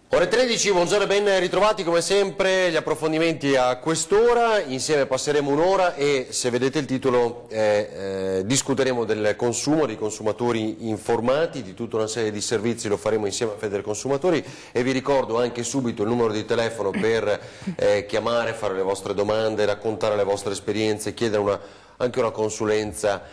Ore 13, buongiorno e ben ritrovati come sempre, gli approfondimenti a quest'ora, insieme passeremo un'ora e se vedete il titolo discuteremo del consumo, dei consumatori informati, di tutta una serie di servizi, lo faremo insieme a Federconsumatori e vi ricordo anche subito il numero di telefono per chiamare, fare le vostre domande, raccontare le vostre esperienze, chiedere anche una consulenza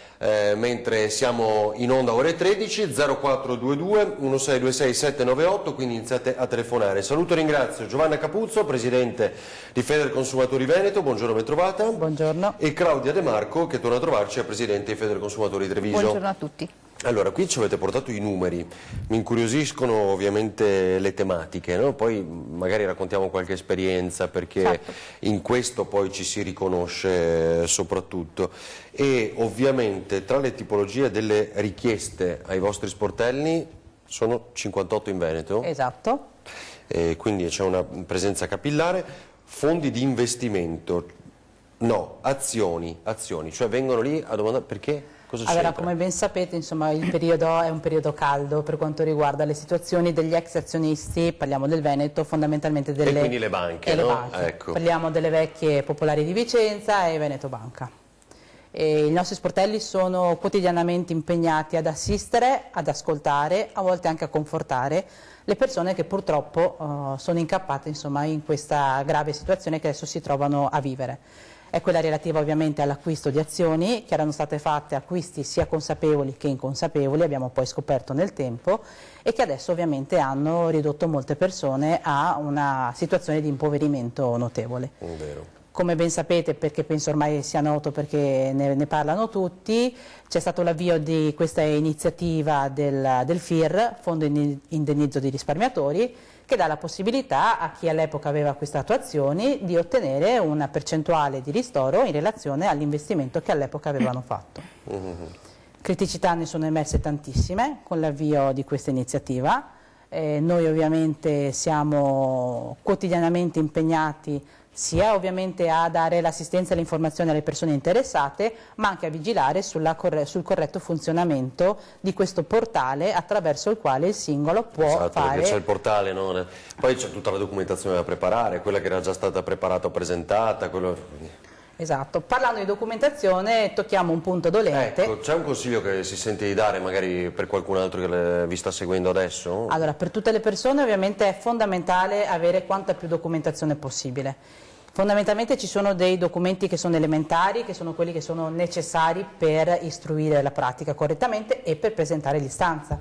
mentre siamo in onda ore 13, 0422 1626 798, quindi iniziate a telefonare. Saluto e ringrazio Giovanna Capuzzo, presidente di Federconsumatori Veneto, buongiorno, ben trovata. Buongiorno. E Claudia De Marco che torna a trovarci, è presidente di Federconsumatori Treviso. Buongiorno a tutti. Allora, qui ci avete portato i numeri, mi incuriosiscono ovviamente le tematiche, no? Poi magari raccontiamo qualche esperienza perché certo, in questo poi ci si riconosce soprattutto e ovviamente tra le tipologie delle richieste ai vostri sportelli sono 58 in Veneto. Esatto. Quindi c'è una presenza capillare, fondi di investimento, no, azioni, cioè vengono lì a domandare perché? Allora, come ben sapete, insomma, il periodo è un periodo caldo per quanto riguarda le situazioni degli ex azionisti, parliamo del Veneto, fondamentalmente delle... E quindi le banche, no? Banche. Ecco. Parliamo delle vecchie Popolari di Vicenza e Veneto Banca. E i nostri sportelli sono quotidianamente impegnati ad assistere, ad ascoltare, a volte anche a confortare le persone che purtroppo sono incappate, insomma, in questa grave situazione che adesso si trovano a vivere. È quella relativa ovviamente all'acquisto di azioni, che erano state fatte acquisti sia consapevoli che inconsapevoli, abbiamo poi scoperto nel tempo, e che adesso ovviamente hanno ridotto molte persone a una situazione di impoverimento notevole. Vero. Come ben sapete, perché penso ormai sia noto perché ne parlano tutti, c'è stato l'avvio di questa iniziativa del FIR, Fondo Indennizzo di Risparmiatori, che dà la possibilità a chi all'epoca aveva acquistato azioni di ottenere una percentuale di ristoro in relazione all'investimento che all'epoca avevano fatto. Criticità ne sono emerse tantissime con l'avvio di questa iniziativa. Noi ovviamente siamo quotidianamente impegnati sia ovviamente a dare l'assistenza e l'informazione alle persone interessate, ma anche a vigilare sul corretto funzionamento di questo portale attraverso il quale il singolo può fare... C'è il portale, no? Poi c'è tutta la documentazione da preparare, quella che era già stata preparata o presentata, quello... Esatto, parlando di documentazione tocchiamo un punto dolente. Ecco, c'è un consiglio che si sente di dare magari per qualcun altro che vi sta seguendo adesso? Allora, per tutte le persone ovviamente è fondamentale avere quanta più documentazione possibile. Fondamentalmente ci sono dei documenti che sono elementari, che sono quelli che sono necessari per istruire la pratica correttamente e per presentare l'istanza.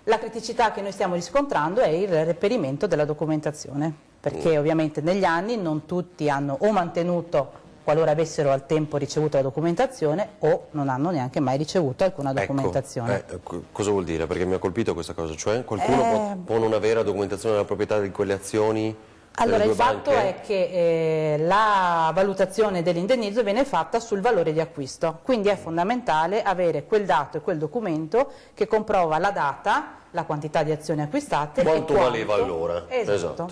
La criticità che noi stiamo riscontrando è il reperimento della documentazione, perché ovviamente negli anni non tutti hanno o mantenuto, qualora avessero al tempo ricevuto la documentazione, o non hanno neanche mai ricevuto alcuna documentazione. Cosa vuol dire? Perché mi ha colpito questa cosa, cioè qualcuno può non avere la documentazione della proprietà di quelle azioni? Allora, il fatto è che la valutazione dell'indennizzo viene fatta sul valore di acquisto, quindi è fondamentale avere quel dato e quel documento che comprova la data, la quantità di azioni acquistate quanto valeva allora. Esatto,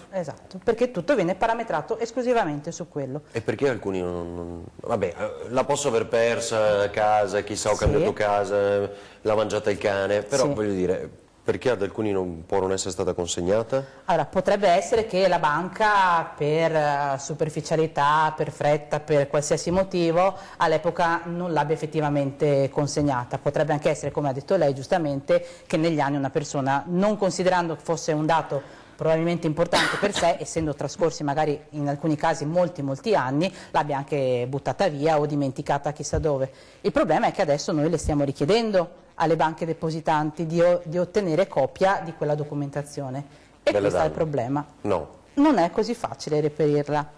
perché tutto viene parametrato esclusivamente su quello. E perché alcuni non... Vabbè, la posso aver persa a casa, chissà, ho cambiato casa, l'ha mangiata il cane, però voglio dire... Perché ad alcuni non può non essere stata consegnata? Allora, potrebbe essere che la banca per superficialità, per fretta, per qualsiasi motivo all'epoca non l'abbia effettivamente consegnata. Potrebbe anche essere, come ha detto lei giustamente, che negli anni una persona, non considerando che fosse un dato probabilmente importante per sé, essendo trascorsi magari in alcuni casi molti anni, l'abbia anche buttata via o dimenticata chissà dove. Il problema è che adesso noi le stiamo richiedendo alle banche depositanti di ottenere copia di quella documentazione e questo è il problema. No. Non è così facile reperirla.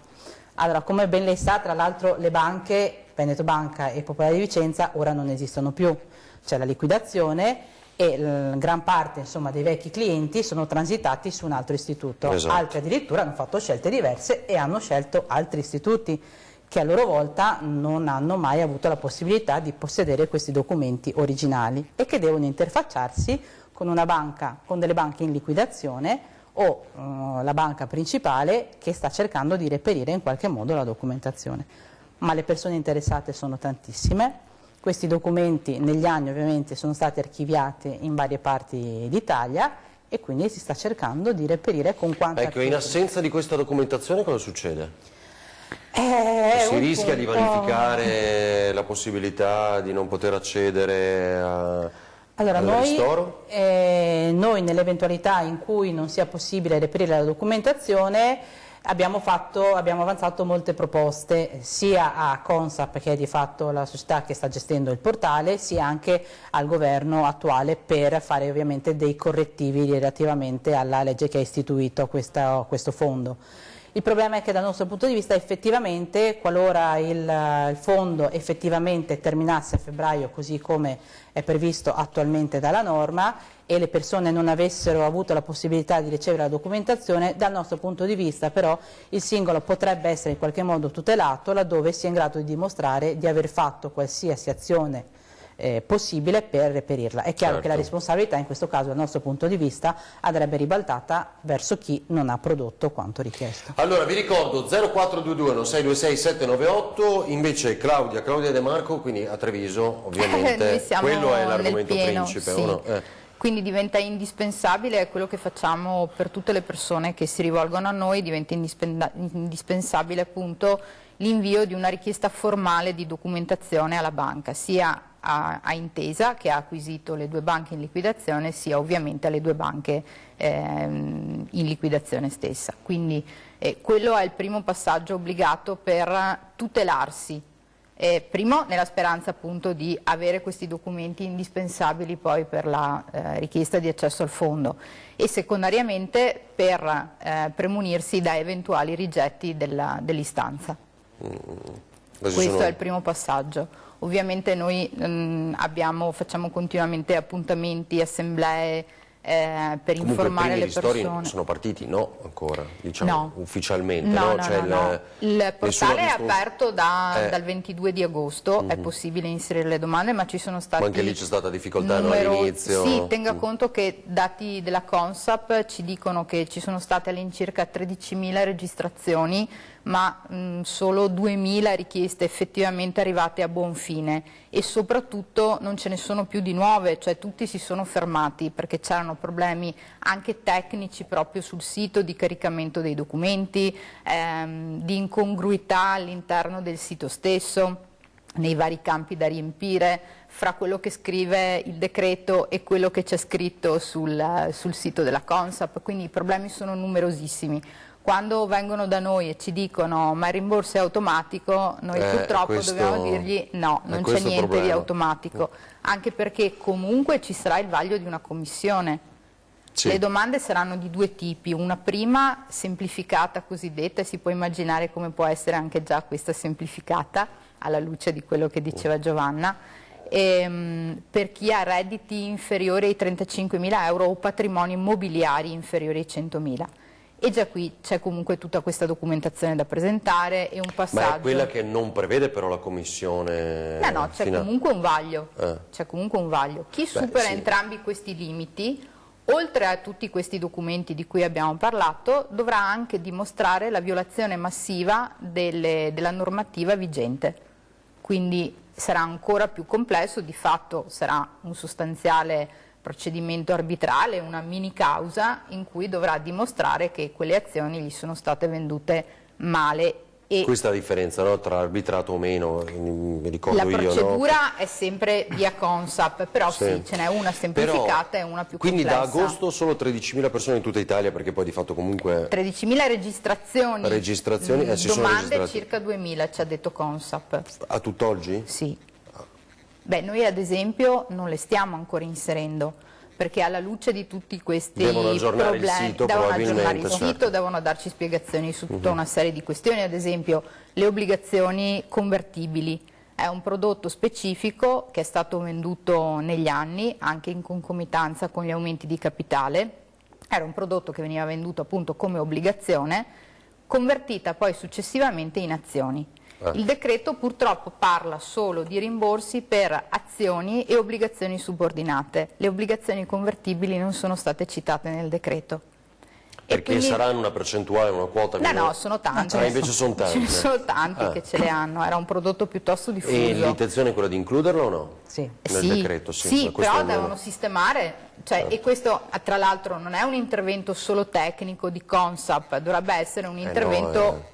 Allora, come ben lei sa, tra l'altro le banche, Veneto Banca e Popolare di Vicenza, ora non esistono più, c'è la liquidazione e gran parte, insomma, dei vecchi clienti sono transitati su un altro istituto. Altri addirittura hanno fatto scelte diverse e hanno scelto altri istituti che a loro volta non hanno mai avuto la possibilità di possedere questi documenti originali e che devono interfacciarsi con una banca, con delle banche in liquidazione o la banca principale che sta cercando di reperire in qualche modo la documentazione. Ma le persone interessate sono tantissime. Questi documenti negli anni ovviamente sono stati archiviati in varie parti d'Italia e quindi si sta cercando di reperire con quanta... Ecco, in assenza di questa documentazione cosa succede? Si rischia di vanificare la possibilità di non poter accedere al ristoro? Noi nell'eventualità in cui non sia possibile reperire la documentazione abbiamo avanzato molte proposte sia a Consap, che è di fatto la società che sta gestendo il portale, sia anche al governo attuale per fare ovviamente dei correttivi relativamente alla legge che ha istituito questo fondo. Il problema è che dal nostro punto di vista effettivamente, qualora il fondo effettivamente terminasse a febbraio così come è previsto attualmente dalla norma e le persone non avessero avuto la possibilità di ricevere la documentazione, dal nostro punto di vista però il singolo potrebbe essere in qualche modo tutelato laddove sia in grado di dimostrare di aver fatto qualsiasi azione possibile per reperirla. È chiaro che la responsabilità in questo caso dal nostro punto di vista andrebbe ribaltata verso chi non ha prodotto quanto richiesto. Allora vi ricordo 0422 9626 798, invece Claudia De Marco, quindi a Treviso ovviamente quello è l'argomento principe. Sì. No? Quindi diventa indispensabile, è quello che facciamo per tutte le persone che si rivolgono a noi, diventa indispensabile appunto l'invio di una richiesta formale di documentazione alla banca, sia a Intesa, che ha acquisito le due banche in liquidazione, sia ovviamente alle due banche in liquidazione stessa. Quindi quello è il primo passaggio obbligato per tutelarsi. Primo nella speranza appunto di avere questi documenti indispensabili poi per la richiesta di accesso al fondo e secondariamente per premunirsi da eventuali rigetti dell'istanza. Questo è il primo passaggio. Ovviamente noi facciamo continuamente appuntamenti, assemblee per informare le persone. Comunque i primi ristori sono partiti? No, ancora, diciamo no. ufficialmente? No, Cioè no. Il portale è aperto dal 22 di agosto, è possibile inserire le domande, ma ci sono stati... Ma anche lì c'è stata difficoltà all'inizio? Sì, tenga conto che dati della Consap ci dicono che ci sono state all'incirca 13.000 registrazioni, ma solo 2.000 richieste effettivamente arrivate a buon fine e soprattutto non ce ne sono più di nuove, cioè tutti si sono fermati perché c'erano problemi anche tecnici proprio sul sito di caricamento dei documenti, di incongruità all'interno del sito stesso, nei vari campi da riempire, fra quello che scrive il decreto e quello che c'è scritto sul sito della Consap, quindi i problemi sono numerosissimi. Quando vengono da noi e ci dicono ma il rimborso è automatico, noi purtroppo dobbiamo dirgli no, non c'è niente di automatico, anche perché comunque ci sarà il vaglio di una commissione. Sì. Le domande saranno di due tipi, una prima semplificata cosiddetta, e si può immaginare come può essere anche già questa semplificata, alla luce di quello che diceva Giovanna, per chi ha redditi inferiori ai 35.000 euro o patrimoni immobiliari inferiori ai 100.000. E già qui c'è comunque tutta questa documentazione da presentare e un passaggio... Ma è quella che non prevede però la commissione... No, c'è comunque un vaglio. C'è comunque un vaglio. Chi supera entrambi questi limiti, oltre a tutti questi documenti di cui abbiamo parlato, dovrà anche dimostrare la violazione massiva della normativa vigente. Quindi sarà ancora più complesso, di fatto sarà un sostanziale procedimento arbitrale, una mini causa in cui dovrà dimostrare che quelle azioni gli sono state vendute male. Questa è la differenza, no? Tra arbitrato o meno, mi ricordo la procedura è sempre via Consap, però sì, ce n'è una semplificata e una più quindi complessa. Quindi da agosto solo 13.000 persone in tutta Italia, perché poi di fatto comunque... 13.000 registrazioni, domande circa 2.000 ci ha detto Consap. A tutt'oggi? Sì. Beh, noi ad esempio non le stiamo ancora inserendo, perché alla luce di tutti questi devono aggiornare problemi, il sito, devono aggiornare il sito, devono darci spiegazioni su tutta una serie di questioni, ad esempio le obbligazioni convertibili. È un prodotto specifico che è stato venduto negli anni, anche in concomitanza con gli aumenti di capitale. Era un prodotto che veniva venduto appunto come obbligazione, convertita poi successivamente in azioni. Il decreto purtroppo parla solo di rimborsi per azioni e obbligazioni subordinate. Le obbligazioni convertibili non sono state citate nel decreto. Perché quindi... saranno una percentuale, una quota minore? No, sono tanti. Invece sono tanti. Ce ne sono tanti che ce le hanno, era un prodotto piuttosto diffuso. E l'intenzione è quella di includerlo o no? Sì. Nel decreto, sì, però devono sistemare, e questo tra l'altro non è un intervento solo tecnico di Consap, dovrebbe essere un intervento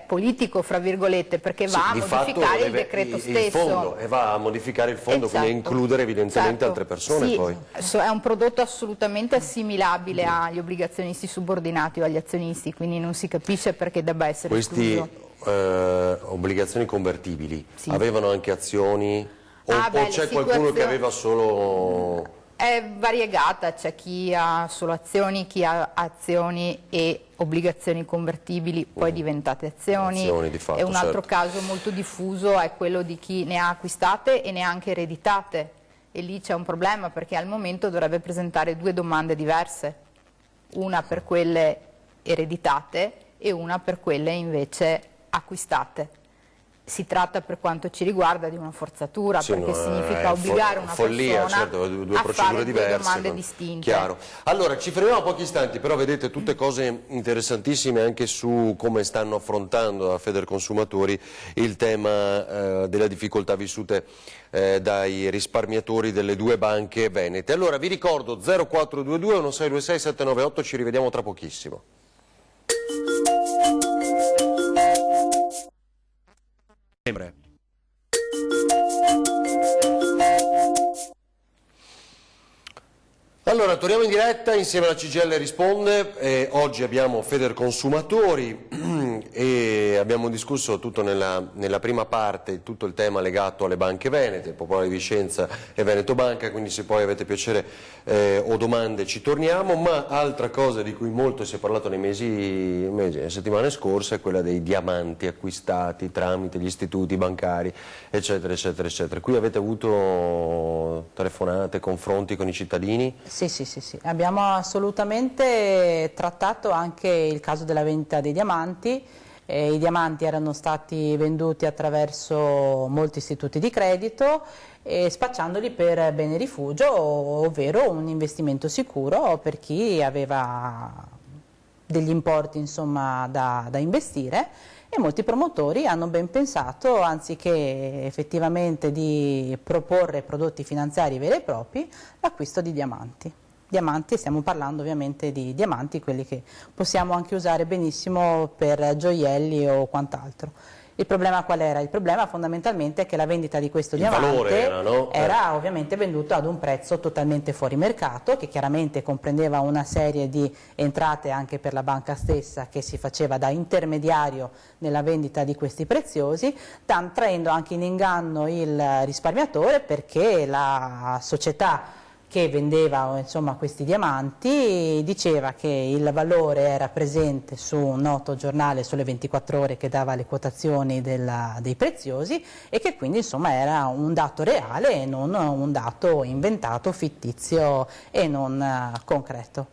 politico, fra virgolette, perché va a modificare il decreto stesso. Fondo, e va a modificare il fondo, quindi a includere evidentemente altre persone. Poi. È un prodotto assolutamente assimilabile agli obbligazionisti subordinati o agli azionisti, quindi non si capisce perché debba essere incluso. Questi obbligazioni convertibili avevano anche azioni o c'è qualcuno che aveva solo... È variegata, c'è chi ha solo azioni, chi ha azioni e obbligazioni convertibili poi diventate azioni, di fatto, e un altro caso molto diffuso è quello di chi ne ha acquistate e ne ha anche ereditate, e lì c'è un problema perché al momento dovrebbe presentare 2 domande diverse, una per quelle ereditate e una per quelle invece acquistate. Si tratta, per quanto ci riguarda, di una forzatura, perché significa obbligare una persona certo, due a procedure fare diverse, 2 domande distinte. Chiaro. Allora, ci fermiamo pochi istanti, però vedete tutte cose interessantissime anche su come stanno affrontando a Federconsumatori il tema delle difficoltà vissute dai risparmiatori delle 2 banche venete. Allora, vi ricordo 0422 1626 798, ci rivediamo tra pochissimo. Allora, torniamo in diretta insieme alla CGIL Risponde, oggi abbiamo Federconsumatori e abbiamo discusso tutto nella prima parte, tutto il tema legato alle banche venete, Popolare di Vicenza e Veneto Banca, quindi se poi avete piacere o domande ci torniamo, ma altra cosa di cui molto si è parlato nelle settimane scorse è quella dei diamanti acquistati tramite gli istituti bancari, eccetera, eccetera, eccetera. Qui avete avuto telefonate, confronti con i cittadini? Sì, abbiamo assolutamente trattato anche il caso della vendita dei diamanti. I diamanti erano stati venduti attraverso molti istituti di credito spacciandoli per bene rifugio, ovvero un investimento sicuro per chi aveva degli importi insomma, da investire, e molti promotori hanno ben pensato, anziché effettivamente di proporre prodotti finanziari veri e propri, l'acquisto di diamanti. Diamanti, stiamo parlando ovviamente di diamanti, quelli che possiamo anche usare benissimo per gioielli o quant'altro. Il problema qual era? Il problema fondamentalmente è che la vendita di questo diamante era ovviamente venduto ad un prezzo totalmente fuori mercato, che chiaramente comprendeva una serie di entrate anche per la banca stessa, che si faceva da intermediario nella vendita di questi preziosi, traendo anche in inganno il risparmiatore, perché la società che vendeva insomma, questi diamanti diceva che il valore era presente su un noto giornale Sole 24 Ore che dava le quotazioni dei preziosi, e che quindi insomma era un dato reale e non un dato inventato, fittizio e non concreto.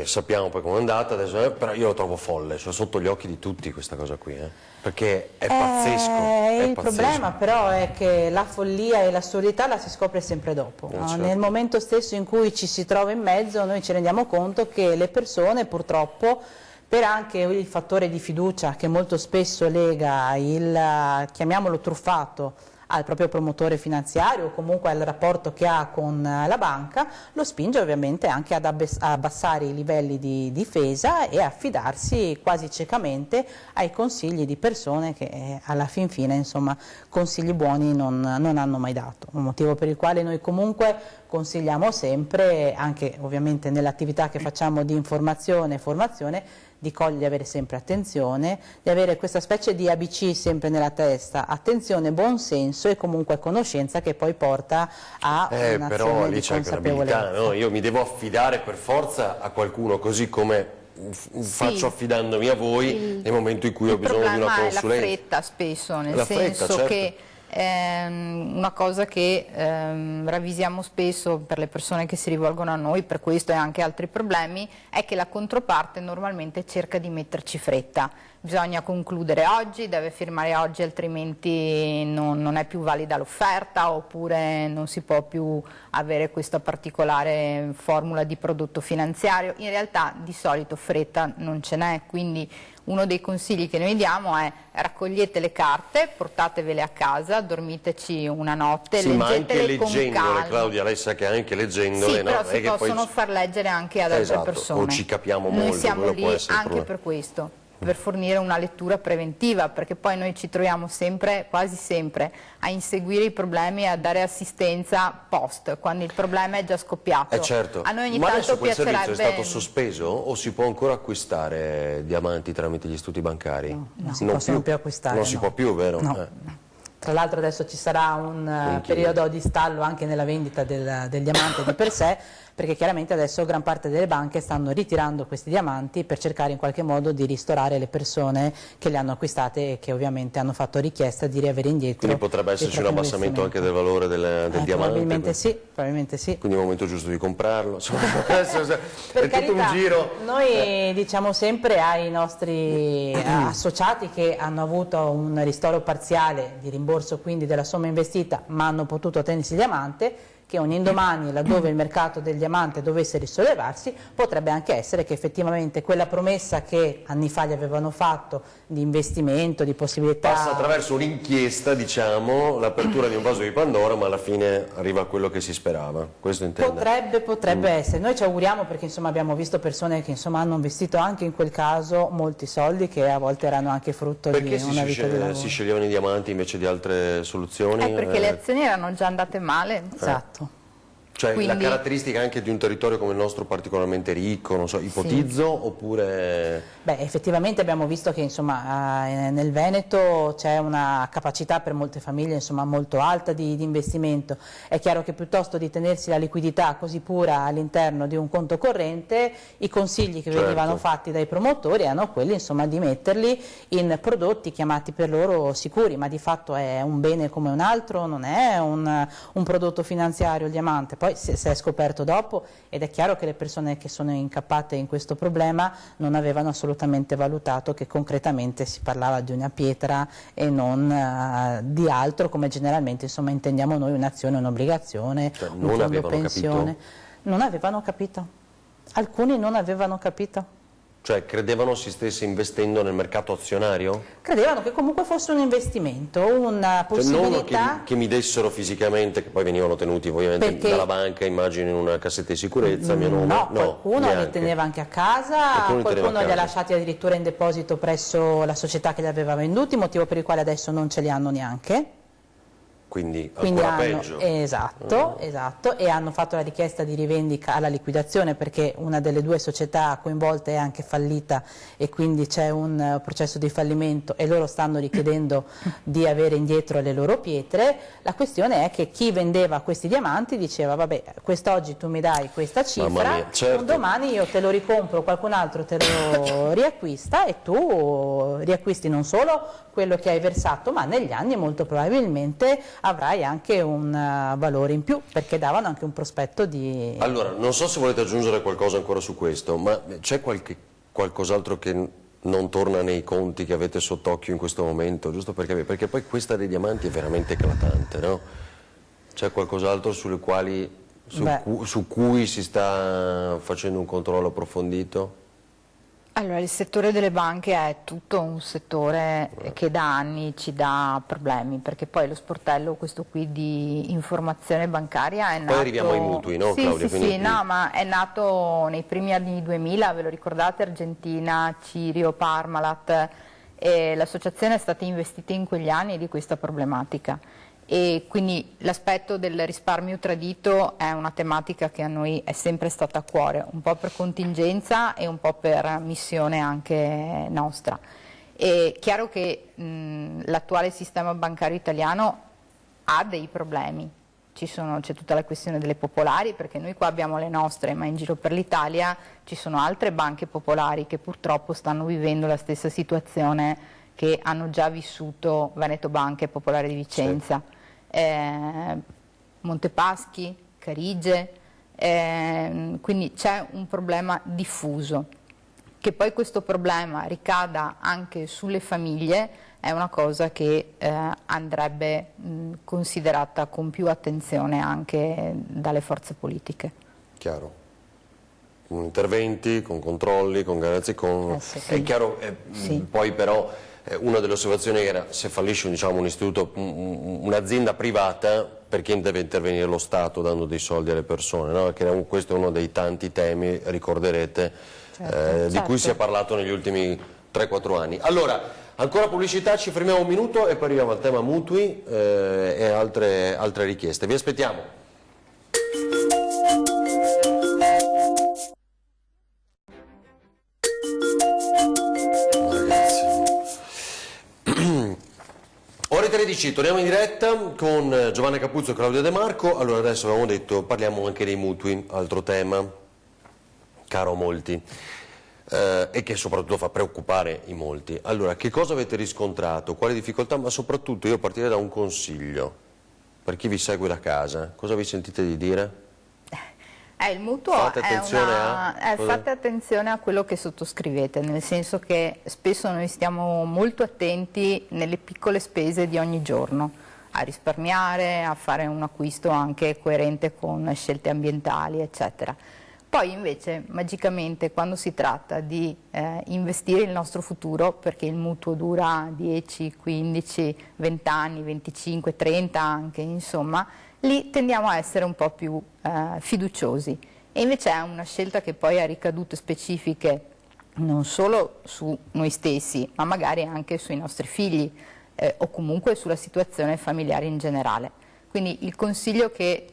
Sappiamo poi com'è andata adesso, però io lo trovo folle, cioè sotto gli occhi di tutti questa cosa qui, perché è pazzesco. Il problema però è che la follia e l'assurdità la si scopre sempre dopo. Certo. Nel momento stesso in cui ci si trova in mezzo, noi ci rendiamo conto che le persone purtroppo, per anche il fattore di fiducia che molto spesso lega il, chiamiamolo truffato, al proprio promotore finanziario o comunque al rapporto che ha con la banca, lo spinge ovviamente anche ad abbassare i livelli di difesa e affidarsi quasi ciecamente ai consigli di persone che alla fin fine insomma consigli buoni non hanno mai dato, un motivo per il quale noi comunque consigliamo sempre, anche ovviamente nell'attività che facciamo di informazione e formazione, di avere sempre attenzione, di avere questa specie di ABC sempre nella testa, attenzione, buon senso e comunque conoscenza, che poi porta a un'azione di consapevolezza. No? Io mi devo affidare per forza a qualcuno, così come faccio affidandomi a voi nel momento in cui ho bisogno di una consulenza. Il problema è la fretta spesso, nel senso che una cosa che ravvisiamo spesso per le persone che si rivolgono a noi, per questo e anche altri problemi, è che la controparte normalmente cerca di metterci fretta. Bisogna concludere oggi, deve firmare oggi, altrimenti non è più valida l'offerta, oppure non si può più avere questa particolare formula di prodotto finanziario. In realtà di solito fretta non ce n'è, quindi uno dei consigli che noi diamo è: raccogliete le carte, portatevele a casa, dormiteci una notte, sì, leggetele con leggendole, calma. Claudia, lei sa che anche leggendole, sì, no, però si che possono poi... far leggere anche ad altre persone. O ci capiamo noi molto, siamo lì può essere anche per questo, per fornire una lettura preventiva, perché poi noi ci troviamo sempre, quasi sempre, a inseguire i problemi e a dare assistenza post, quando il problema è già scoppiato. Certo. A noi ogni Ma tanto adesso quel piacerebbe... servizio è stato sospeso o si può ancora acquistare diamanti tramite gli istituti bancari? No, non si possono più acquistare. Non si può più, vero? No. Tra l'altro adesso ci sarà un periodo di stallo anche nella vendita del diamante di per sé, perché chiaramente adesso gran parte delle banche stanno ritirando questi diamanti per cercare in qualche modo di ristorare le persone che li hanno acquistate e che ovviamente hanno fatto richiesta di riavere indietro. Quindi potrebbe esserci un abbassamento anche del valore del diamante? Probabilmente sì, probabilmente sì. Quindi è il momento giusto di comprarlo. Per è carità, tutto un giro. Noi diciamo sempre ai nostri associati che hanno avuto un ristoro parziale di rimborso quindi della somma investita, ma hanno potuto tenersi il diamante, che un indomani, laddove il mercato del diamante dovesse risollevarsi, potrebbe anche essere che effettivamente quella promessa che anni fa gli avevano fatto di investimento, di possibilità... Passa attraverso un'inchiesta, diciamo, l'apertura di un vaso di Pandora, ma alla fine arriva a quello che si sperava. Questo intende? Potrebbe essere. Noi ci auguriamo, perché insomma abbiamo visto persone che insomma hanno investito anche in quel caso molti soldi che a volte erano anche frutto Perché di una vita di lavoro. si sceglievano i diamanti invece di altre soluzioni? Perché le azioni erano già andate male. Esatto. Cioè Quindi... la caratteristica anche di un territorio come il nostro particolarmente ricco, non so, ipotizzo, sì. Oppure... Beh, effettivamente abbiamo visto che insomma, nel Veneto c'è una capacità per molte famiglie insomma, molto alta di investimento. È chiaro che piuttosto di tenersi la liquidità così pura all'interno di un conto corrente, i consigli che venivano fatti dai promotori erano quelli insomma, di metterli in prodotti chiamati per loro sicuri, ma di fatto è un bene come un altro, non è un prodotto finanziario il diamante. Poi si è scoperto dopo ed è chiaro che le persone che sono incappate in questo problema non avevano assolutamente valutato che concretamente si parlava di una pietra e non di altro, come generalmente insomma, intendiamo noi un'azione, un'obbligazione, un fondo pensione. Non avevano capito. Alcuni non avevano capito. Cioè credevano si stesse investendo nel mercato azionario? Credevano che comunque fosse un investimento, una possibilità... Cioè non che mi dessero fisicamente, che poi venivano tenuti ovviamente dalla banca, immagino in una cassetta di sicurezza, mio nome. No, qualcuno li teneva anche a casa, qualcuno li ha lasciati addirittura in deposito presso la società che li aveva venduti, motivo per il quale adesso non ce li hanno neanche. Quindi ancora peggio. Esatto, e hanno fatto la richiesta di rivendica alla liquidazione perché una delle due società coinvolte è anche fallita e quindi c'è un processo di fallimento e loro stanno richiedendo di avere indietro le loro pietre. La questione è che chi vendeva questi diamanti diceva vabbè, quest'oggi tu mi dai questa cifra, un domani io te lo ricompro, qualcun altro te lo riacquista e tu riacquisti non solo quello che hai versato, ma negli anni molto probabilmente avrai anche un valore in più, perché davano anche un prospetto di... Allora, non so se volete aggiungere qualcosa ancora su questo, ma c'è qualcos'altro che non torna nei conti che avete sott'occhio in questo momento, giusto perché poi questa dei diamanti è veramente eclatante, no? C'è qualcos'altro su cui si sta facendo un controllo approfondito? Allora, il settore delle banche è tutto un settore che da anni ci dà problemi, perché poi lo sportello, questo qui di informazione bancaria è nato... Poi arriviamo ai mutui, no sì, Claudia? Sì, no, ma è nato nei primi anni 2000, ve lo ricordate, Argentina, Cirio, Parmalat, e l'associazione è stata investita in quegli anni di questa problematica. E quindi l'aspetto del risparmio tradito è una tematica che a noi è sempre stata a cuore, un po' per contingenza e un po' per missione anche nostra. È chiaro che l'attuale sistema bancario italiano ha dei problemi, c'è tutta la questione delle popolari, perché noi qua abbiamo le nostre, ma in giro per l'Italia ci sono altre banche popolari che purtroppo stanno vivendo la stessa situazione che hanno già vissuto Veneto Banca e Popolare di Vicenza, Montepaschi, Carige, quindi c'è un problema diffuso. Che poi questo problema ricada anche sulle famiglie è una cosa che andrebbe considerata con più attenzione anche dalle forze politiche. Chiaro. Con interventi, con controlli, con garanzie, sì. È chiaro, Sì. poi però una delle osservazioni era se fallisce diciamo, un istituto, un'azienda privata, perché deve intervenire lo Stato dando dei soldi alle persone, no? Perché questo è uno dei tanti temi, ricorderete, di cui si è parlato negli ultimi 3-4 anni. Allora, ancora pubblicità, ci fermiamo un minuto e poi arriviamo al tema mutui e altre richieste. Vi aspettiamo. Ore 13, torniamo in diretta con Giovanna Capuzzo e Claudia De Marco. Allora adesso avevamo detto, parliamo anche dei mutui, altro tema caro a molti e che soprattutto fa preoccupare i molti. Allora, che cosa avete riscontrato? Quali difficoltà? Ma soprattutto io partirei da un consiglio per chi vi segue da casa. Cosa vi sentite di dire? Il mutuo fate attenzione a quello che sottoscrivete, nel senso che spesso noi stiamo molto attenti nelle piccole spese di ogni giorno, a risparmiare, a fare un acquisto anche coerente con scelte ambientali, eccetera. Poi invece magicamente quando si tratta di investire il nostro futuro, perché il mutuo dura 10, 15, 20 anni, 25, 30 anche, insomma, lì tendiamo a essere un po' più fiduciosi. E invece è una scelta che poi ha ricadute specifiche non solo su noi stessi, ma magari anche sui nostri figli o comunque sulla situazione familiare in generale. Quindi il consiglio che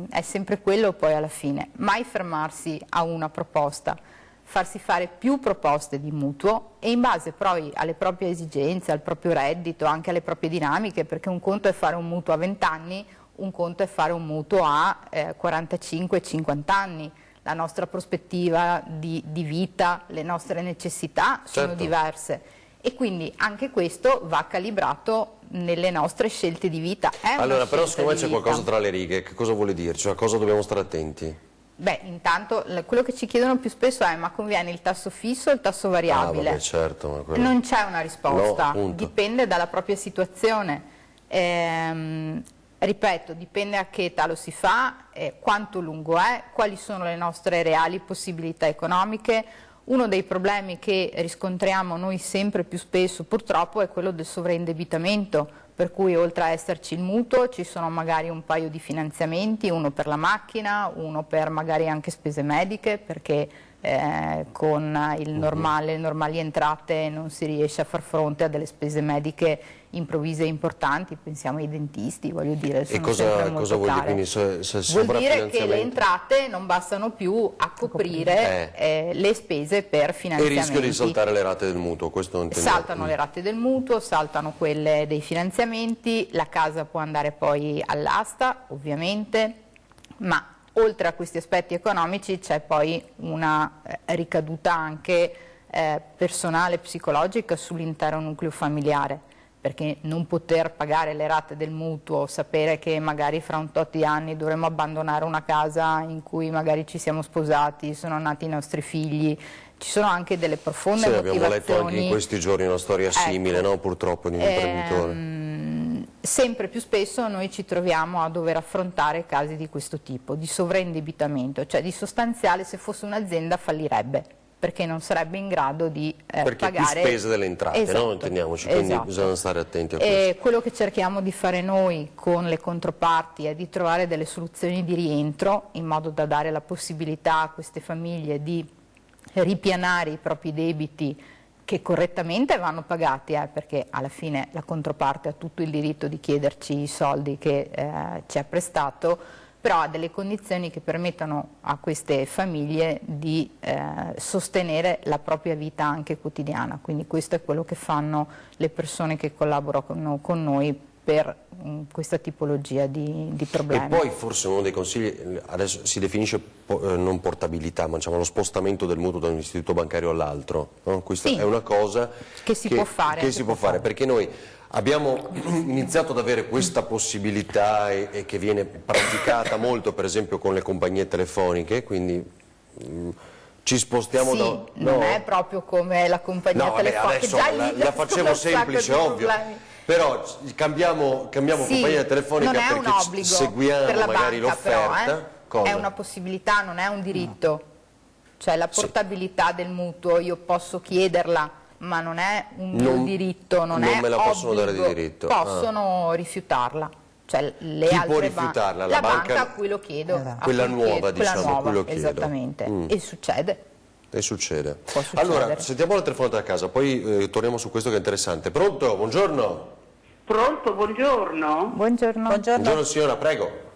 è sempre quello poi alla fine, mai fermarsi a una proposta, farsi fare più proposte di mutuo e in base poi alle proprie esigenze, al proprio reddito, anche alle proprie dinamiche, perché un conto è fare un mutuo a 20 anni, un conto è fare un mutuo a 45-50 anni. La nostra prospettiva di vita, le nostre necessità sono diverse e quindi anche questo va calibrato nelle nostre scelte di vita. Allora, però secondo me c'è qualcosa tra le righe, che cosa vuole dire? Cioè, a cosa dobbiamo stare attenti? Beh, intanto quello che ci chiedono più spesso è: ma conviene il tasso fisso o il tasso variabile? Vabbè, certo, ma quello... Non c'è una risposta, no, dipende dalla propria situazione. Ripeto, dipende a che età lo si fa, quanto lungo è, quali sono le nostre reali possibilità economiche. Uno dei problemi che riscontriamo noi sempre più spesso purtroppo è quello del sovraindebitamento, per cui oltre a esserci il mutuo ci sono magari un paio di finanziamenti, uno per la macchina, uno per magari anche spese mediche, perché con le normali entrate non si riesce a far fronte a delle spese mediche improvvise e importanti, pensiamo ai dentisti, voglio dire, sono sempre molto care. Vuol dire che le entrate non bastano più a coprire le spese per finanziamenti. E il rischio di saltare le rate del mutuo, questo non intendiamo. Saltano le rate del mutuo, saltano quelle dei finanziamenti, la casa può andare poi all'asta, ovviamente, ma oltre a questi aspetti economici c'è poi una ricaduta anche personale, psicologica sull'intero nucleo familiare, perché non poter pagare le rate del mutuo, sapere che magari fra un tot di anni dovremo abbandonare una casa in cui magari ci siamo sposati, sono nati i nostri figli, ci sono anche delle profonde motivazioni. Abbiamo letto anche in questi giorni una storia simile, no? Purtroppo, di un imprenditore. Sempre più spesso noi ci troviamo a dover affrontare casi di questo tipo, di sovraindebitamento, cioè di sostanziale, se fosse un'azienda fallirebbe, perché non sarebbe in grado di perché pagare... Perché più spese delle entrate, esatto, no? Intendiamoci, quindi bisogna stare attenti a questo. E quello che cerchiamo di fare noi con le controparti è di trovare delle soluzioni di rientro, in modo da dare la possibilità a queste famiglie di ripianare i propri debiti che correttamente vanno pagati, perché alla fine la controparte ha tutto il diritto di chiederci i soldi che ci ha prestato, però ha delle condizioni che permettono a queste famiglie di sostenere la propria vita anche quotidiana. Quindi questo è quello che fanno le persone che collaborano con noi per questa tipologia di problemi. E poi forse uno dei consigli, adesso si definisce non portabilità, ma diciamo lo spostamento del mutuo da un istituto bancario all'altro, no? Questa sì, è una cosa che si può fare. Che si può fare, perché noi abbiamo iniziato ad avere questa possibilità e che viene praticata molto per esempio con le compagnie telefoniche, quindi ci spostiamo sì, da... non è proprio come la compagnia telefonica. Adesso già la facevo semplice, ovvio. Però cambiamo sì, compagnia telefonica non è perché un obbligo seguiamo per la magari banca, l'offerta. È una possibilità, non è un diritto. Cioè la portabilità del mutuo io posso chiederla, ma non è un mio diritto, non è me la possono obbligo. dare di diritto. Possono rifiutarla. Cioè le Chi altre può rifiutarla? La banca a cui lo chiedo. Quella nuova, diciamo, a cui lo chiedo. Esattamente. E succede. E succede. Può succedere. Allora, sentiamo la telefonata da casa, poi torniamo su questo che è interessante. Pronto? Buongiorno. Pronto, buongiorno. Buongiorno. Buongiorno signora, prego.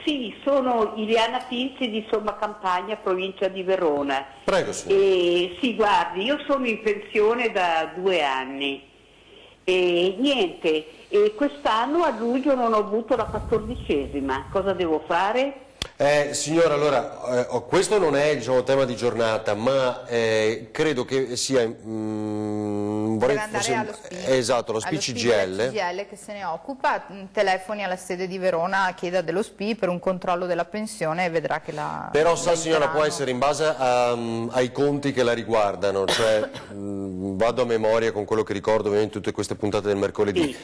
Sì, sono Iliana Pinzi di Somma Campagna, provincia di Verona. Prego signora. Sì, guardi, io sono in pensione da 2 anni e niente, quest'anno a luglio non ho avuto la 14ª, cosa devo fare? Signora, allora, questo non è tema di giornata, ma credo che sia... Deve andare allo SPI. Esatto, lo SPI CGIL. CGIL che se ne occupa, telefoni alla sede di Verona, chieda dello SPI per un controllo della pensione e vedrà che la... Però sa signora, può essere in base ai conti che la riguardano, cioè vado a memoria con quello che ricordo ovviamente tutte queste puntate del mercoledì. Sì.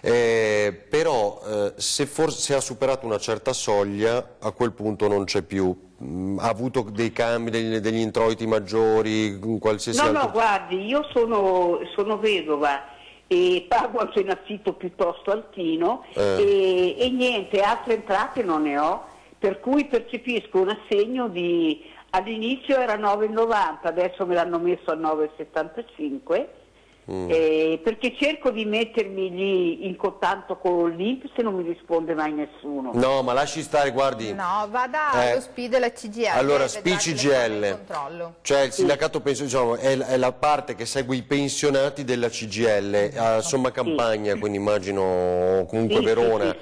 Però se ha superato una certa soglia a quel punto non c'è più, ha avuto dei cambi, degli introiti maggiori, qualsiasi altro... No, guardi, io sono vedova e pago anche un affitto piuttosto altino e niente, altre entrate non ne ho, per cui percepisco un assegno di... all'inizio era 9,90, adesso me l'hanno messo a 9,75. Perché cerco di mettermi lì in contatto con l'INPS e non mi risponde mai nessuno. No, ma lasci stare, guardi. No, vada allo SPI della CGIL. Allora, SPI CGIL, cioè il sindacato diciamo, è la parte che segue i pensionati della CGIL, a Somma Campagna, quindi immagino comunque Verona.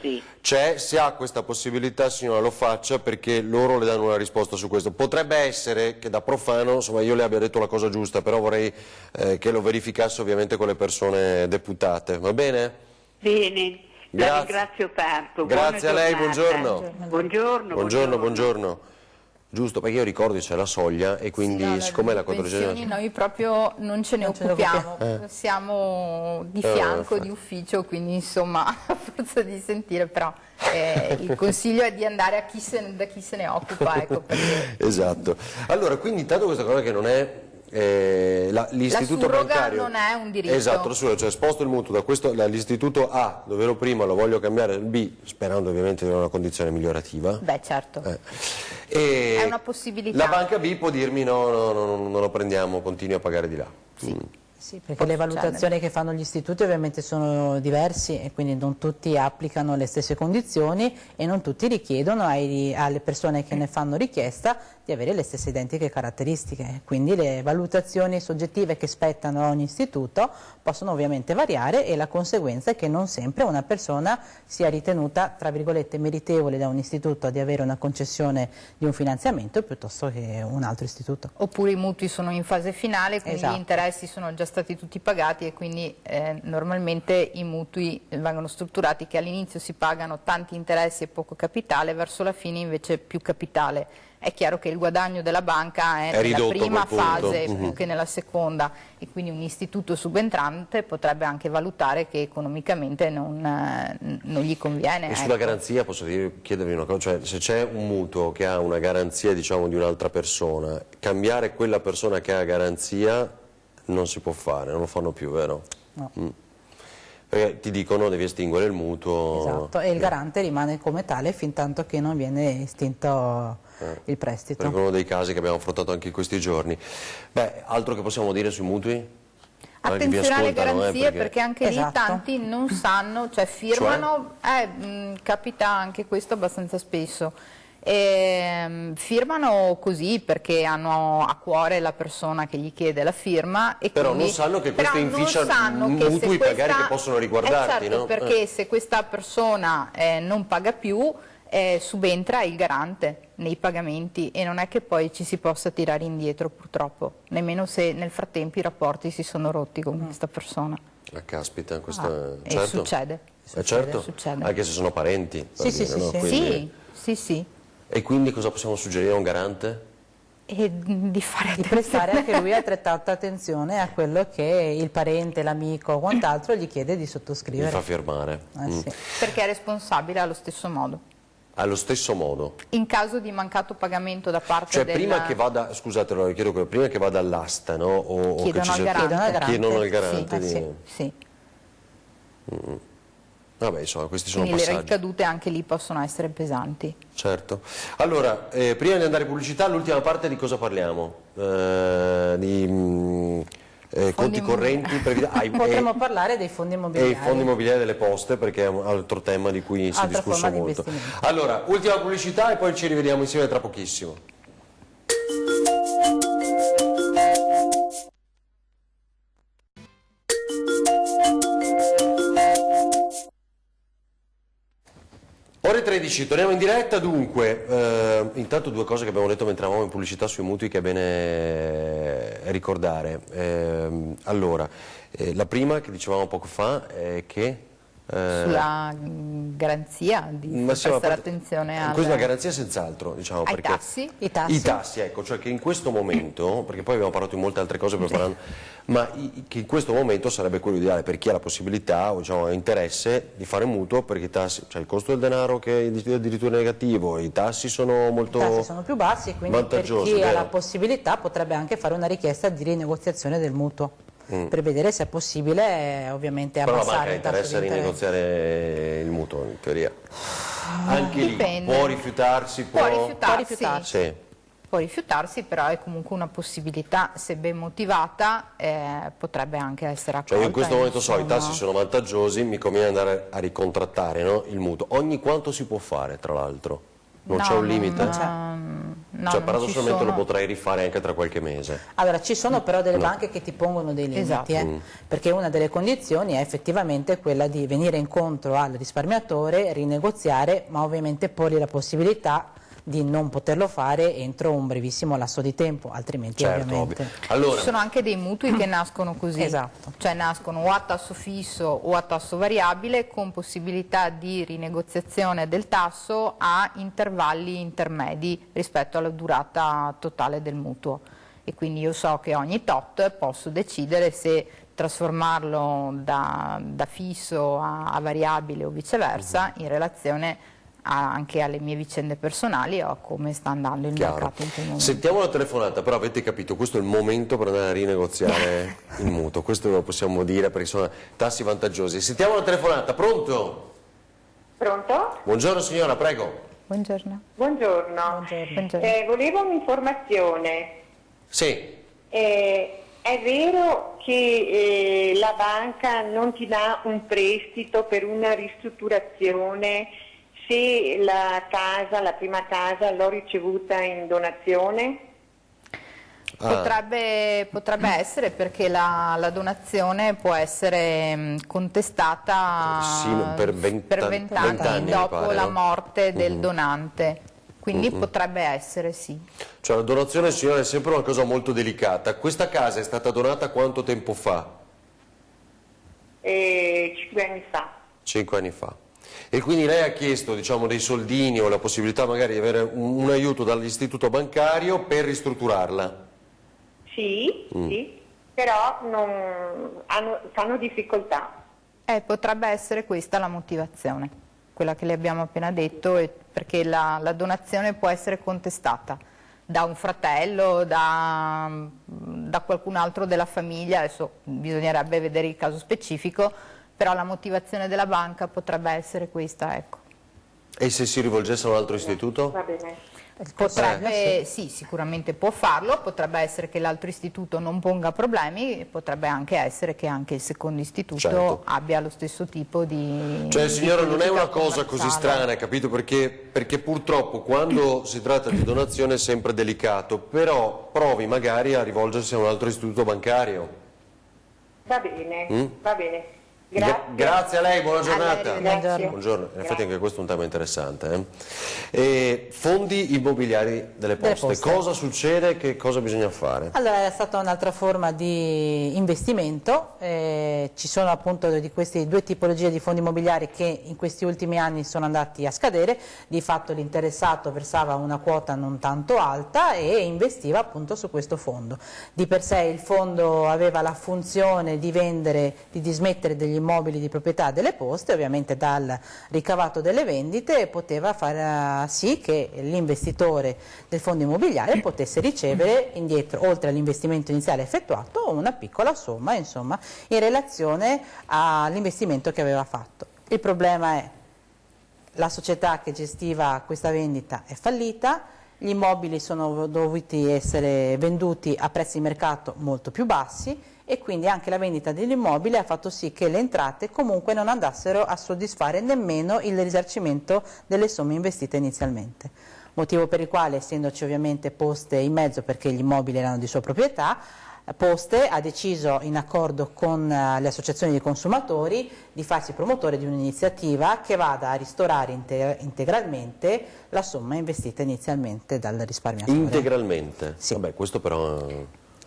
C'è, se ha questa possibilità signora lo faccia perché loro le danno una risposta su questo. Potrebbe essere che da profano, insomma io le abbia detto la cosa giusta, però vorrei che lo verificasse ovviamente con le persone deputate, va bene? Bene, la ringrazio tanto. Grazie a lei, buongiorno. Buongiorno. Giusto, perché io ricordo che c'è la soglia e quindi sì, no, siccome la 14ª... Noi proprio non ce ne occupiamo, siamo di fianco, di ufficio, quindi insomma a forza di sentire, però il consiglio è di andare da chi se ne occupa. Ecco, perché... Esatto. Allora, quindi intanto questa cosa che non è... l'istituto bancario non è un diritto. Esatto, cioè sposto il mutuo da questo dall'istituto A dove ero prima, lo voglio cambiare al B, sperando ovviamente di avere una condizione migliorativa. Beh, certo. E è una possibilità. La banca B può dirmi no, non lo prendiamo, continui a pagare di là. Sì, perché le valutazioni che fanno gli istituti ovviamente sono diversi e quindi non tutti applicano le stesse condizioni e non tutti richiedono alle persone che ne fanno richiesta di avere le stesse identiche caratteristiche. Quindi le valutazioni soggettive che spettano a ogni istituto possono ovviamente variare e la conseguenza è che non sempre una persona sia ritenuta, tra virgolette, meritevole da un istituto di avere una concessione di un finanziamento piuttosto che un altro istituto. Oppure i mutui sono in fase finale, quindi gli interessi sono già stati tutti pagati e quindi normalmente i mutui vengono strutturati che all'inizio si pagano tanti interessi e poco capitale, verso la fine invece più capitale. È chiaro che il guadagno della banca è nella prima fase più che nella seconda e quindi un istituto subentrante potrebbe anche valutare che economicamente non gli conviene. E sulla garanzia posso chiedervi una cosa, cioè se c'è un mutuo che ha una garanzia diciamo di un'altra persona, cambiare quella persona che ha garanzia non si può fare, non lo fanno più, vero? No. Perché ti dicono devi estinguere il mutuo. Esatto, e il garante rimane come tale fin tanto che non viene estinto il prestito. Per uno dei casi che abbiamo affrontato anche in questi giorni. Beh, altro che possiamo dire sui mutui? Attenzione alle garanzie perché anche lì tanti non sanno, cioè firmano, capita anche questo abbastanza spesso. Firmano così perché hanno a cuore la persona che gli chiede la firma, e però quindi, non sanno che questo inficia che mutui magari che possono riguardarti, certo, no? perché se questa persona non paga più, subentra il garante nei pagamenti, e non è che poi ci si possa tirare indietro, purtroppo, nemmeno se nel frattempo i rapporti si sono rotti con questa persona. Caspita, questa... E certo. succede. Certo, Succede. anche se sono parenti. Sì, sì, no? sì. Quindi... Sì. E quindi cosa possiamo suggerire a un garante? E di fare Di prestare anche lui altrettanta attenzione a quello che il parente, l'amico o quant'altro gli chiede di Mi sottoscrivere. fa firmare. Sì. Perché è responsabile allo stesso modo. Allo stesso modo. In caso di mancato pagamento da parte Cioè del... prima che vada, scusate, lo chiedo, prima che vada all'asta, no? O che Chiedono ci al sia- garante. Chiedono al garante. Sì, di- Sì. Vabbè, insomma, questi sono Quindi le passaggi. ricadute anche lì possono essere pesanti. Certo. Allora, prima di andare in pubblicità, l'ultima parte di cosa parliamo? Conti correnti, Potremmo parlare dei fondi e i immobiliari. fondi immobiliari delle poste, perché è un altro tema di cui si è Altra discusso forma di molto. investimento. Allora, ultima pubblicità e poi ci rivediamo insieme tra pochissimo. Ore 13, torniamo in diretta. Dunque, intanto due cose che abbiamo detto mentre eravamo in pubblicità sui mutui che è bene ricordare. Allora, la prima che dicevamo poco fa è che... Sulla garanzia di ma sì, ma prestare parte- attenzione questa è una al... garanzia senz'altro, diciamo, ai perché tassi. I tassi. I tassi, ecco, cioè che in questo momento, perché poi abbiamo parlato di molte altre cose preparando, ma che in questo momento sarebbe quello ideale per chi ha la possibilità o diciamo, ha interesse di fare mutuo, perché i tassi, cioè il costo del denaro che è addirittura negativo, i tassi sono molto I tassi sono più bassi e quindi per vantaggiosi, chi ha vero? la possibilità potrebbe anche fare una richiesta di rinegoziazione del mutuo per vedere se è possibile ovviamente Però la banca abbassare ha il tasso interesse a di interesse. rinegoziare il mutuo, in teoria. Anche lì Dipende. può rifiutarsi, Può rifiutarsi. Sì. Può rifiutarsi, però è comunque una possibilità, se ben motivata, potrebbe anche essere accolta. Cioè io in questo momento so, i insomma. tassi sono vantaggiosi, mi conviene andare a ricontrattare, no, il mutuo. Ogni quanto si può fare, tra l'altro? Non No, c'è un limite? No, cioè non ci paradossalmente lo sono. potrei rifare anche tra qualche mese. Allora, ci sono però delle banche che ti pongono dei limiti, Esatto. perché una delle condizioni è effettivamente quella di venire incontro al risparmiatore, rinegoziare, ma ovviamente porgli la possibilità di non poterlo fare entro un brevissimo lasso di tempo, altrimenti Certo, ovviamente... ovvio. Allora, Ci sono anche dei mutui che nascono così, Esatto. cioè nascono o a tasso fisso o a tasso variabile, con possibilità di rinegoziazione del tasso a intervalli intermedi rispetto alla durata totale del mutuo, e quindi io so che ogni tot posso decidere se trasformarlo da fisso a variabile o viceversa, in relazione anche alle mie vicende personali o a come sta andando il chiaro. mercato in quel momento. Sentiamo la telefonata, però avete capito, questo è il momento per andare a rinegoziare il mutuo, questo lo possiamo dire perché sono tassi vantaggiosi. Sentiamo la telefonata, pronto? Pronto? Buongiorno signora, prego. Buongiorno. Buongiorno. Buongiorno. Volevo un'informazione. Sì. È vero che la banca non ti dà un prestito per una ristrutturazione se la prima casa l'ho ricevuta in donazione? Potrebbe essere, perché la donazione può essere contestata Sì, per 20 20 mi dopo pare, la no? morte del donante, quindi potrebbe essere, sì. Cioè la donazione signora è sempre una cosa molto delicata. Questa casa è stata donata quanto tempo fa? 5 anni fa. 5 anni fa. E quindi lei ha chiesto diciamo, dei soldini o la possibilità magari di avere un aiuto dall'istituto bancario per ristrutturarla? Sì, sì, però fanno difficoltà. Potrebbe essere questa la motivazione, quella che le abbiamo appena detto, perché la donazione può essere contestata da un fratello, da qualcun altro della famiglia, adesso bisognerebbe vedere il caso specifico, però la motivazione della banca potrebbe essere questa, ecco. E se si rivolgesse a un altro istituto? Va bene. Potrebbe, sì, sicuramente può farlo, potrebbe essere che l'altro istituto non ponga problemi, potrebbe anche essere che anche il secondo istituto abbia lo stesso tipo di... Cioè signora, non è una cosa commerciale. così strana, capito? Perché purtroppo quando si tratta di donazione è sempre delicato, però provi magari a rivolgersi a un altro istituto bancario. Va bene, va bene. Grazie. Grazie a lei, buona giornata. Grazie. Buongiorno, in effetti anche questo è un tema interessante. Fondi immobiliari delle poste, cosa succede, che cosa bisogna fare? Allora, è stata un'altra forma di investimento, ci sono appunto di queste due tipologie di fondi immobiliari che in questi ultimi anni sono andati a scadere, di fatto l'interessato versava una quota non tanto alta e investiva appunto su questo fondo. Di per sé il fondo aveva la funzione di vendere, di dismettere degli immobili di proprietà delle poste, ovviamente dal ricavato delle vendite poteva far sì che l'investitore del fondo immobiliare potesse ricevere indietro, oltre all'investimento iniziale effettuato, una piccola somma, insomma, in relazione all'investimento che aveva fatto. Il problema è la società che gestiva questa vendita è fallita, gli immobili sono dovuti essere venduti a prezzi di mercato molto più bassi e quindi anche la vendita dell'immobile ha fatto sì che le entrate comunque non andassero a soddisfare nemmeno il risarcimento delle somme investite inizialmente. Motivo per il quale, essendoci ovviamente Poste in mezzo perché gli immobili erano di sua proprietà, Poste ha deciso, in accordo con le associazioni dei consumatori, di farsi promotore di un'iniziativa che vada a ristorare integralmente la somma investita inizialmente dal risparmiatore. Integralmente? Sì. Vabbè, questo però...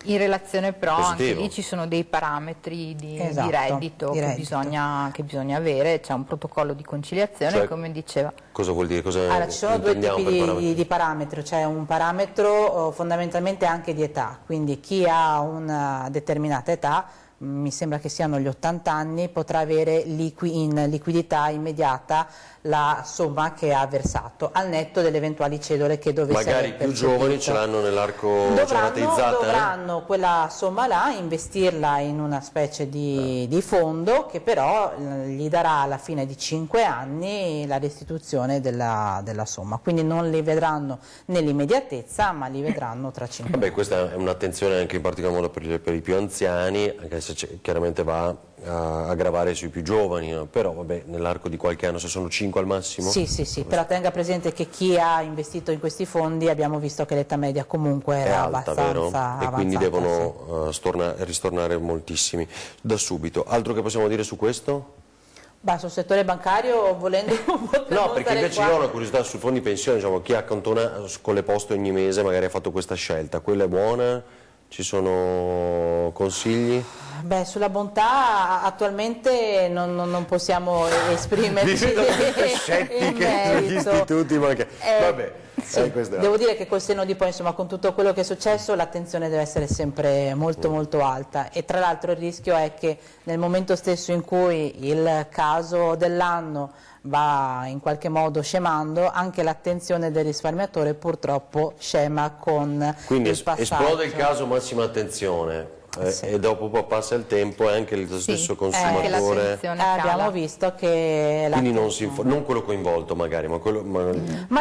In relazione però positivo. anche lì ci sono dei parametri di Esatto, reddito, di che reddito. bisogna avere, c'è un protocollo di conciliazione, Cioè, come diceva. Cosa vuol dire? Cosa Allora, ci sono due intendiamo tipi per parametri? di parametro, c'è un parametro fondamentalmente anche di età, quindi chi ha una determinata età, mi sembra che siano gli 80 anni, potrà avere in liquidità immediata la somma che ha versato, al netto delle eventuali cedole che dovesse Magari aver più percepito. giovani ce l'hanno nell'arco rateizzata? Dovranno quella somma là investirla in una specie di fondo che però gli darà alla fine di 5 anni la restituzione della somma, quindi non li vedranno nell'immediatezza ma li vedranno tra 5 anni. Vabbè, questa è un'attenzione anche in particolar modo per i più anziani, anche se chiaramente va a gravare sui più giovani, no? Però vabbè, nell'arco di qualche anno, se sono 5 al massimo? Sì, però tenga presente che chi ha investito in questi fondi abbiamo visto che l'età media comunque È era alta, abbastanza vero? E quindi avanzata, devono ristornare moltissimi da subito. Altro che possiamo dire su questo? Bah, sul settore bancario volendo No, perché invece io ho una curiosità sui fondi pensione, diciamo, chi accantona con le poste ogni mese magari ha fatto questa scelta, quella è buona? Ci sono consigli? Beh, sulla bontà attualmente non possiamo esprimerci in merito. Gli istituti, ma che... Vabbè, sì, devo dire che col senno di poi, insomma, con tutto quello che è successo, l'attenzione deve essere sempre molto alta e tra l'altro il rischio è che nel momento stesso in cui il caso dell'anno va in qualche modo scemando, anche l'attenzione del risparmiatore purtroppo scema con quindi il passaggio. esplode il caso, massima attenzione. Sì. E dopo passa il tempo e anche lo stesso consumatore abbiamo visto che quindi non quello coinvolto magari ma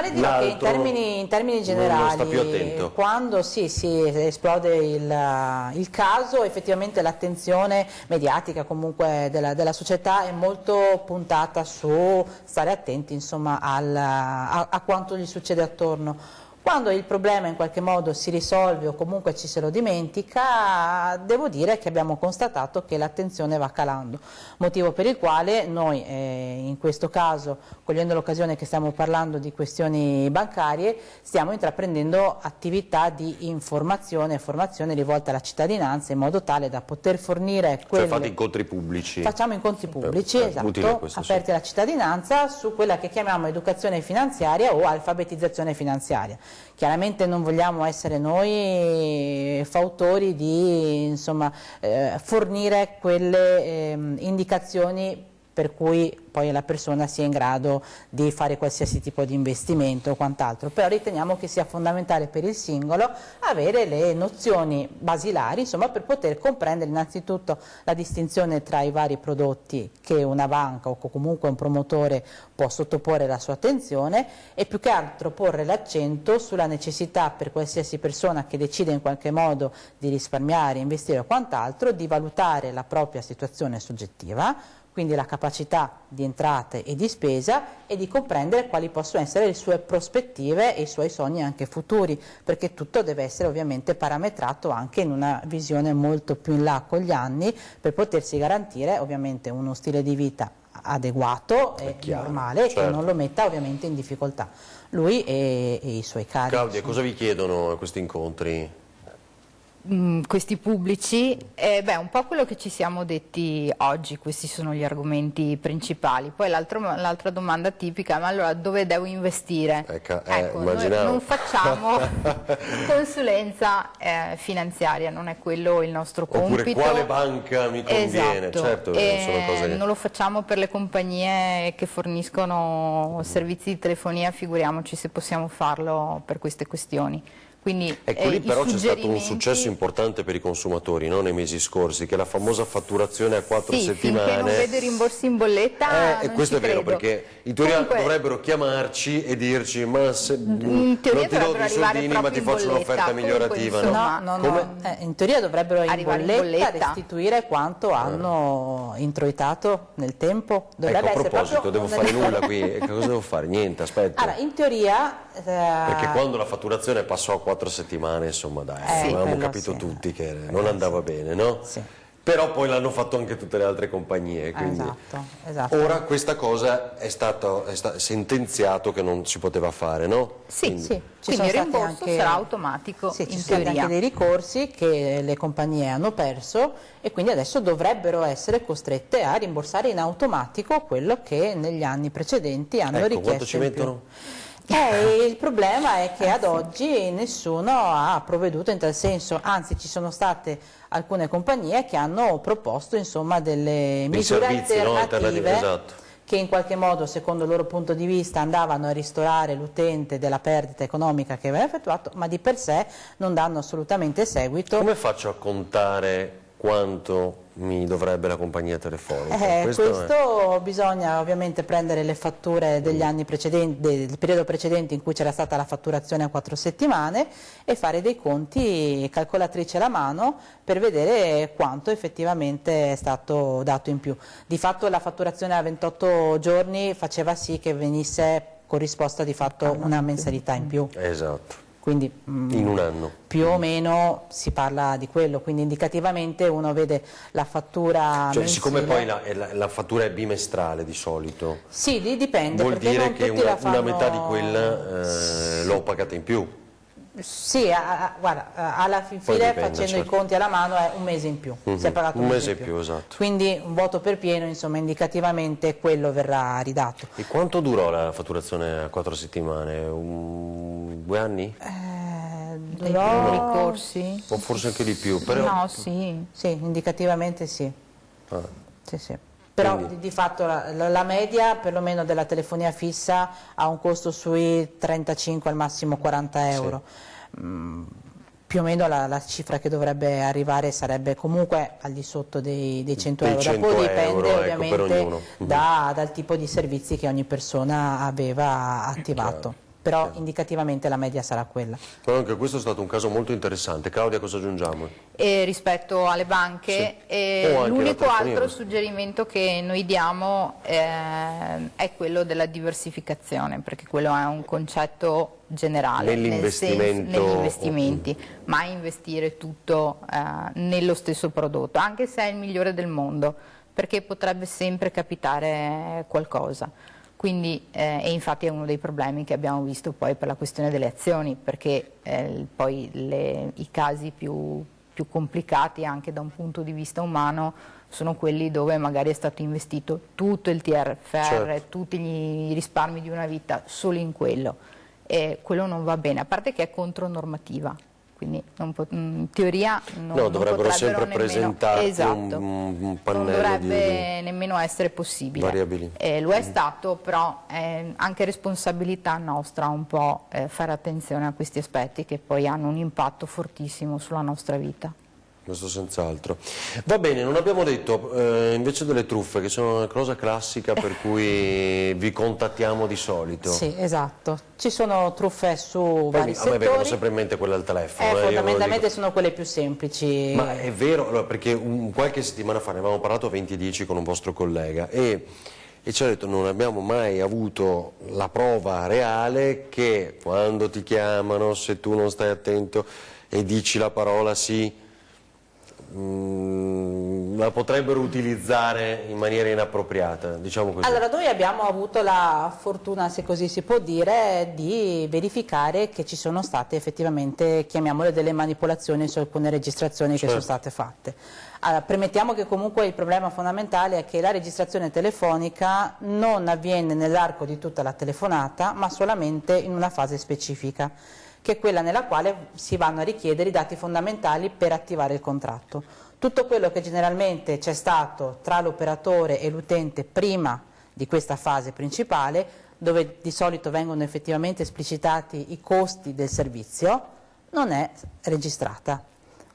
le dico che in termini generali non sta più attento. Quando esplode il caso, effettivamente l'attenzione mediatica comunque della società è molto puntata su stare attenti, insomma, a quanto gli succede attorno. Quando il problema in qualche modo si risolve o comunque ci se lo dimentica, devo dire che abbiamo constatato che l'attenzione va calando, motivo per il quale noi in questo caso, cogliendo l'occasione che stiamo parlando di questioni bancarie, stiamo intraprendendo attività di informazione e formazione rivolta alla cittadinanza in modo tale da poter fornire Cioè fate incontri pubblici? Facciamo incontri pubblici, esatto, questo, aperti alla cittadinanza su quella che chiamiamo educazione finanziaria o alfabetizzazione finanziaria. Chiaramente non vogliamo essere noi fautori di, insomma, fornire quelle indicazioni per cui poi la persona sia in grado di fare qualsiasi tipo di investimento o quant'altro, però riteniamo che sia fondamentale per il singolo avere le nozioni basilari, insomma, per poter comprendere innanzitutto la distinzione tra i vari prodotti che una banca o comunque un promotore può sottoporre alla sua attenzione, e più che altro porre l'accento sulla necessità per qualsiasi persona che decide in qualche modo di risparmiare, investire o quant'altro, di valutare la propria situazione soggettiva, quindi la capacità di entrate e di spesa, e di comprendere quali possono essere le sue prospettive e i suoi sogni anche futuri, perché tutto deve essere ovviamente parametrato anche in una visione molto più in là con gli anni, per potersi garantire ovviamente uno stile di vita adeguato e normale, certo, che non lo metta ovviamente in difficoltà lui e i suoi cari. Claudia, cosa vi chiedono a questi incontri? Questi pubblici, un po' quello che ci siamo detti oggi, questi sono gli argomenti principali. Poi l'altra domanda tipica, ma allora dove devo investire? Ecco, noi non facciamo consulenza finanziaria, non è quello il nostro compito. Oppure quale banca mi conviene? Esatto. Certo, sono cose che... Non lo facciamo per le compagnie che forniscono servizi di telefonia, figuriamoci se possiamo farlo per queste questioni. Quindi, ecco, lì però c'è stato un successo importante per i consumatori, no? Nei mesi scorsi, che è la famosa fatturazione a 4 settimane. Finché non vedo i rimborsi in bolletta e questo è vero, perché in teoria dovrebbero chiamarci e dirci ma se non ti do i soldini ma ti faccio un'offerta migliorativa. No, in teoria dovrebbero in bolletta restituire quanto hanno introitato nel tempo. Ecco, a proposito, devo fare nulla qui, cosa devo fare? Niente, aspetta. Allora, in teoria... perché quando la fatturazione passò a 4 settimane, insomma dai, avevamo capito tutti che non andava bene, no? Sì. Però poi l'hanno fatto anche tutte le altre compagnie, quindi esatto. Ora questa cosa è stato sentenziato che non si poteva fare, no? Quindi il rimborso sarà automatico, sì, in ci sono teoria. anche dei ricorsi che le compagnie hanno perso, e quindi adesso dovrebbero essere costrette a rimborsare in automatico quello che negli anni precedenti hanno richiesto. Quanto ci mettono? Il problema è che ad oggi nessuno ha provveduto in tal senso, anzi ci sono state alcune compagnie che hanno proposto, insomma, delle misure alternative, esatto, che in qualche modo, secondo il loro punto di vista, andavano a ristorare l'utente della perdita economica che aveva effettuato, ma di per sé non danno assolutamente seguito. Come faccio a contare quanto mi dovrebbe la compagnia telefonica? Questo bisogna ovviamente prendere le fatture degli anni precedenti, del periodo precedente in cui c'era stata la fatturazione a 4 settimane, e fare dei conti, calcolatrice alla mano, per vedere quanto effettivamente è stato dato in più. Di fatto la fatturazione a 28 giorni faceva sì che venisse corrisposta di fatto una mensilità in più. Esatto. Quindi in un anno più o meno si parla di quello, quindi indicativamente uno vede la fattura mensile. Siccome poi la fattura è bimestrale di solito, sì, dipende, vuol dire che una metà di quella l'ho pagata in più. Sì, guarda, alla fine facendo i conti alla mano è un mese in più, si è pagato un mese in più, esatto. Quindi un voto per pieno, insomma, indicativamente quello verrà ridato. E quanto durò la fatturazione a 4 settimane? 2 anni? Durò ricorsi? O forse anche di più, però... No, sì, indicativamente sì. Sì. Però di fatto la media perlomeno della telefonia fissa ha un costo sui 35 al massimo 40 euro. Più o meno la cifra che dovrebbe arrivare sarebbe comunque al di sotto dei 100 euro. Dopo dipende ovviamente dal tipo di servizi che ogni persona aveva attivato. Però indicativamente la media sarà quella. Però anche questo è stato un caso molto interessante. Claudia, cosa aggiungiamo? Rispetto alle banche, l'unico altro suggerimento che noi diamo è quello della diversificazione, perché quello è un concetto generale negli investimenti, mai investire tutto nello stesso prodotto, anche se è il migliore del mondo, perché potrebbe sempre capitare qualcosa. Quindi, e infatti è uno dei problemi che abbiamo visto poi per la questione delle azioni, perché poi i casi più complicati anche da un punto di vista umano sono quelli dove magari è stato investito tutto il TRFR, tutti i risparmi di una vita solo in quello, e quello non va bene, a parte che è contronormativa. quindi in teoria non dovrebbero sempre nemmeno, presentarti esatto, un pannello non dovrebbe nemmeno essere possibile. Variabili. Lo è stato, però è anche responsabilità nostra un po' fare attenzione a questi aspetti che poi hanno un impatto fortissimo sulla nostra vita. Questo senz'altro. Va bene, non abbiamo detto invece delle truffe, che sono una cosa classica per cui vi contattiamo di solito. Sì, esatto. Ci sono truffe su vari settori. A me vengono sempre in mente quelle al telefono. Fondamentalmente sono quelle più semplici. Ma è vero, allora, perché qualche settimana fa ne avevamo parlato 20-10 con un vostro collega e ci ha detto non abbiamo mai avuto la prova reale che quando ti chiamano, se tu non stai attento e dici la parola sì, la potrebbero utilizzare in maniera inappropriata, diciamo così. Allora, noi abbiamo avuto la fortuna, se così si può dire, di verificare che ci sono state effettivamente, chiamiamole, delle manipolazioni su alcune registrazioni che sono state fatte. Allora, premettiamo che comunque il problema fondamentale è che la registrazione telefonica non avviene nell'arco di tutta la telefonata, ma solamente in una fase specifica, che è quella nella quale si vanno a richiedere i dati fondamentali per attivare il contratto. Tutto quello che generalmente c'è stato tra l'operatore e l'utente prima di questa fase principale, dove di solito vengono effettivamente esplicitati i costi del servizio, non è registrata,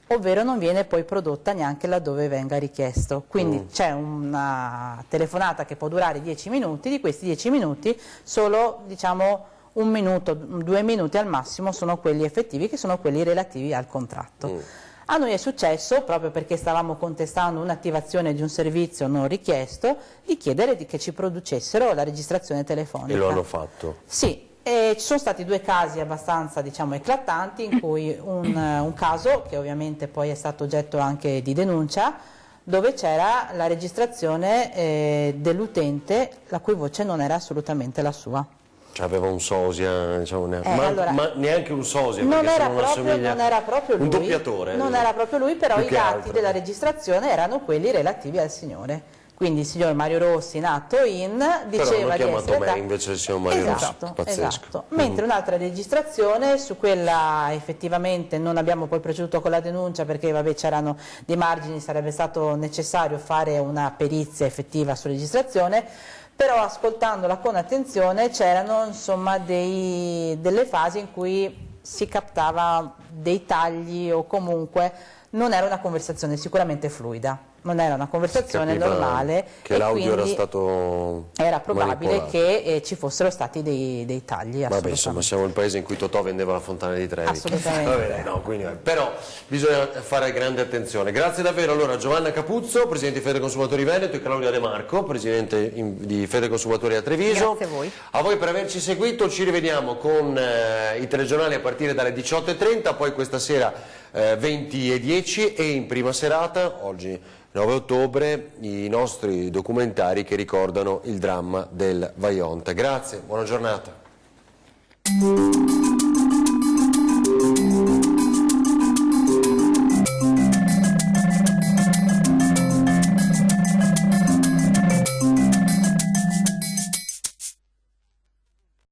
ovvero non viene poi prodotta neanche laddove venga richiesto. Quindi c'è una telefonata che può durare 10 minuti, di questi 10 minuti solo, diciamo, 1 minuto, 2 minuti al massimo sono quelli effettivi, che sono quelli relativi al contratto. A noi è successo, proprio perché stavamo contestando un'attivazione di un servizio non richiesto, di chiedere che ci producessero la registrazione telefonica. E lo hanno fatto? Sì, e ci sono stati 2 casi abbastanza, diciamo, eclatanti, in cui un caso, che ovviamente poi è stato oggetto anche di denuncia, dove c'era la registrazione dell'utente la cui voce non era assolutamente la sua. Cioè aveva un sosia, diciamo, ma neanche un sosia, non perché non era proprio lui, un doppiatore. Non era proprio lui, però i dati della registrazione erano quelli relativi al signore. Quindi il signor Mario Rossi, nato in, diceva di essere me invece il signor Mario Rossi, pazzesco. Esatto. Mentre un'altra registrazione, su quella effettivamente non abbiamo poi proceduto con la denuncia perché c'erano dei margini, sarebbe stato necessario fare una perizia effettiva sulla registrazione, però ascoltandola con attenzione c'erano insomma delle fasi in cui si captava dei tagli o comunque non era una conversazione sicuramente fluida. Non era una conversazione normale, che l'audio era stato era probabile che ci fossero stati dei tagli. Vabbè, insomma, siamo il paese in cui Totò vendeva la fontana di Trevi. Assolutamente. Vabbè, no, quindi, però bisogna fare grande attenzione. Grazie davvero allora a Giovanna Capuzzo, Presidente di Federconsumatori Veneto, e Claudia De Marco, Presidente di Federconsumatori a Treviso. Grazie a voi. A voi per averci seguito, ci rivediamo con i telegiornali a partire dalle 18:30, poi questa sera 20:10 e in prima serata, oggi 9 ottobre, i nostri documentari che ricordano il dramma del Vajont. Grazie, buona giornata.